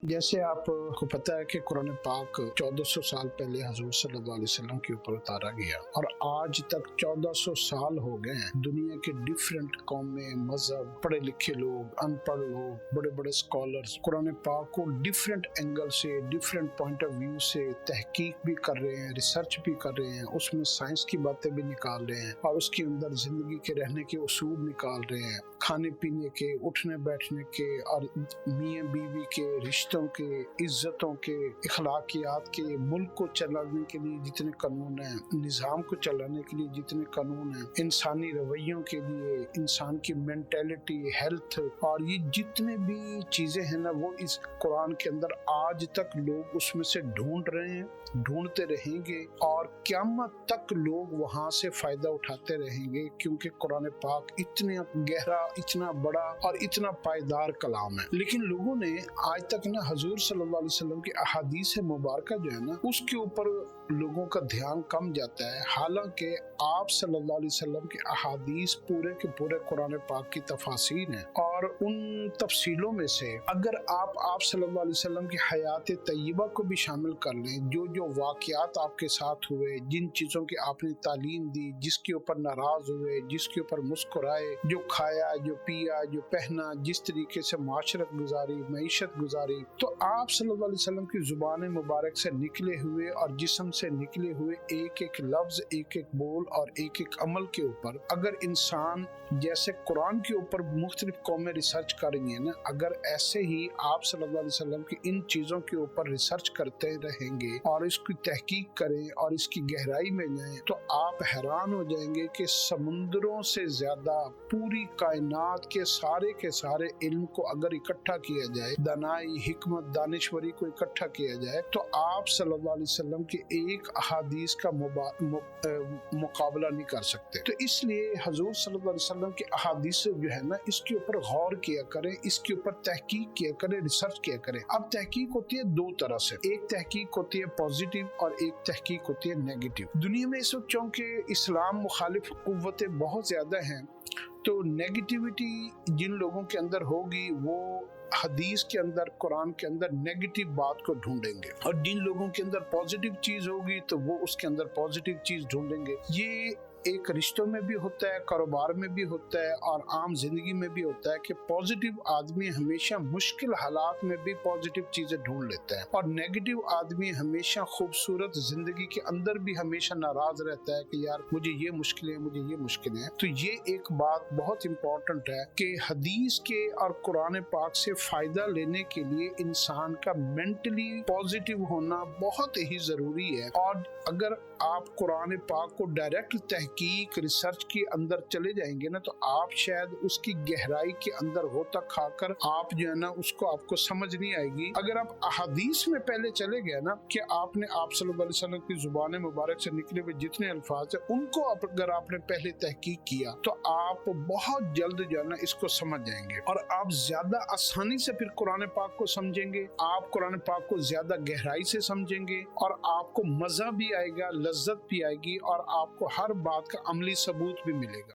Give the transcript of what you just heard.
جیسے آپ کو پتہ ہے کہ قرآن پاک 1400 سال پہلے حضور صلی اللہ علیہ وسلم کے اوپر اتارا گیا اور آج تک 1400 سال ہو گئے ہیں۔ دنیا کے ڈیفرنٹ قومیں، مذہب، پڑھے لکھے لوگ، ان پڑھ لوگ، بڑے بڑے اسکالرز قرآن پاک کو ڈیفرنٹ اینگل سے، ڈیفرنٹ پوائنٹ آف ویو سے تحقیق بھی کر رہے ہیں، ریسرچ بھی کر رہے ہیں، اس میں سائنس کی باتیں بھی نکال رہے ہیں اور اس کے اندر زندگی کے رہنے کے اصول نکال رہے ہیں، کھانے پینے کے، اٹھنے بیٹھنے کے اور میاں بیوی کے رشتوں کے، عزتوں کے، اخلاقیات کے، ملک کو چلانے کے لیے جتنے قانون ہیں، نظام کو چلانے کے لیے جتنے قانون ہیں، انسانی رویوں کے لیے، انسان کی مینٹیلٹی، ہیلتھ اور یہ جتنے بھی چیزیں ہیں نا، وہ اس قرآن کے اندر آج تک لوگ اس میں سے ڈھونڈ رہے ہیں، ڈھونڈتے رہیں گے اور قیامت تک لوگ وہاں سے فائدہ اٹھاتے رہیں گے، کیونکہ قرآن پاک اتنا گہرا، اتنا بڑا اور اتنا پائیدار کلام ہے۔ لیکن لوگوں نے آج تک نا حضور صلی اللہ علیہ وسلم کی احادیث مبارکہ جو ہے نا، اس کے اوپر لوگوں کا دھیان کم جاتا ہے، حالانکہ آپ صلی اللہ علیہ وسلم کی احادیث پورے کے پورے قرآن پاک کی تفاسیر ہیں، اور ان تفصیلوں میں سے اگر آپ صلی اللہ علیہ وسلم کی حیات طیبہ کو بھی شامل کر لیں، جو واقعات آپ کے ساتھ ہوئے، جن چیزوں کی آپ نے تعلیم دی، جس کے اوپر ناراض ہوئے، جس کے اوپر مسکرائے، جو کھایا، جو پیا، جو پہنا، جس طریقے سے معاشرت گزاری، معیشت گزاری، تو آپ صلی اللہ علیہ وسلم کی زبان مبارک سے نکلے ہوئے اور جسم سے نکلے ہوئے ایک ایک لفظ، ایک ایک بول اور ایک ایک عمل کے اوپر اگر انسان جیسے قرآن کے اوپر مختلف قومیں ریسرچ کریں گے نا، اگر ایسے ہی آپ صلی اللہ علیہ وسلم کی ان چیزوں کے اوپر ریسرچ کرتے رہیں گے اور اس کی تحقیق کریں اور اس کی گہرائی میں جائیں، تو آپ حیران ہو جائیں گے کہ سمندروں سے زیادہ پوری کائنات کے سارے علم کو اگر اکٹھا کیا جائے، دانائی، حکمت، دانشوری کو اکٹھا کیا جائے، تو آپ صلی اللہ علیہ وسلم کے ایک احادیث کا مقابلہ نہیں کر سکتے۔ تو اس لیے حضور صلی اللہ علیہ وسلم کی احادیث جو ہے نا، اس کے اوپر غور کیا کریں، اس کے اوپر تحقیق کیا کریں، ریسرچ کیا کریں۔ اب تحقیق ہوتی ہے دو طرح سے، ایک تحقیق ہوتی ہے پازیٹیو اور ایک تحقیق ہوتی ہے نیگیٹو۔ دنیا میں اس وقت چونکہ اسلام مخالف قوتیں بہت زیادہ ہیں، تو نیگیٹیوٹی جن لوگوں کے اندر ہوگی وہ حدیث کے اندر، قرآن کے اندر نیگیٹو بات کو ڈھونڈیں گے، اور جن لوگوں کے اندر پازیٹیو چیز ہوگی تو وہ اس کے اندر پازیٹیو چیز ڈھونڈیں گے۔ یہ ایک رشتوں میں بھی ہوتا ہے، کاروبار میں بھی ہوتا ہے اور عام زندگی میں بھی ہوتا ہے کہ پازیٹیو آدمی ہمیشہ مشکل حالات میں بھی پازیٹیو چیزیں ڈھونڈ لیتا ہے، اور نیگیٹو آدمی ہمیشہ خوبصورت زندگی کے اندر بھی ہمیشہ ناراض رہتا ہے کہ یار مجھے یہ مشکلیں، مجھے یہ مشکلیں ہیں۔ تو یہ ایک بات بہت امپورٹنٹ ہے کہ حدیث کے اور قرآن پاک سے فائدہ لینے کے لیے انسان کا مینٹلی پازیٹیو ہونا بہت ہی ضروری ہے، اور اگر آپ قرآن پاک کو ڈائریکٹ تحقیق، ریسرچ کے اندر چلے جائیں گے نا، تو آپ شاید اس کی گہرائی کے اندر ہوتا کھا کر آپ جو ہے نا اس کو آپ کو سمجھ نہیں آئے گی۔ اگر آپ احادیث میں پہلے چلے گئے نا کہ آپ نے آپ صلی اللہ علیہ وسلم کی زبان مبارک سے نکلے ہوئے جتنے الفاظ ہیں ان کو اگر آپ نے پہلے تحقیق کیا، تو آپ بہت جلد جو ہے نا اس کو سمجھ جائیں گے، اور آپ زیادہ آسانی سے پھر قرآن پاک کو سمجھیں گے، آپ قرآن پاک کو زیادہ گہرائی سے سمجھیں گے، اور آپ کو مزہ بھی آئے گا، لذت بھی آئے گی، اور آپ کو ہر بات کا عملی ثبوت بھی ملے گا۔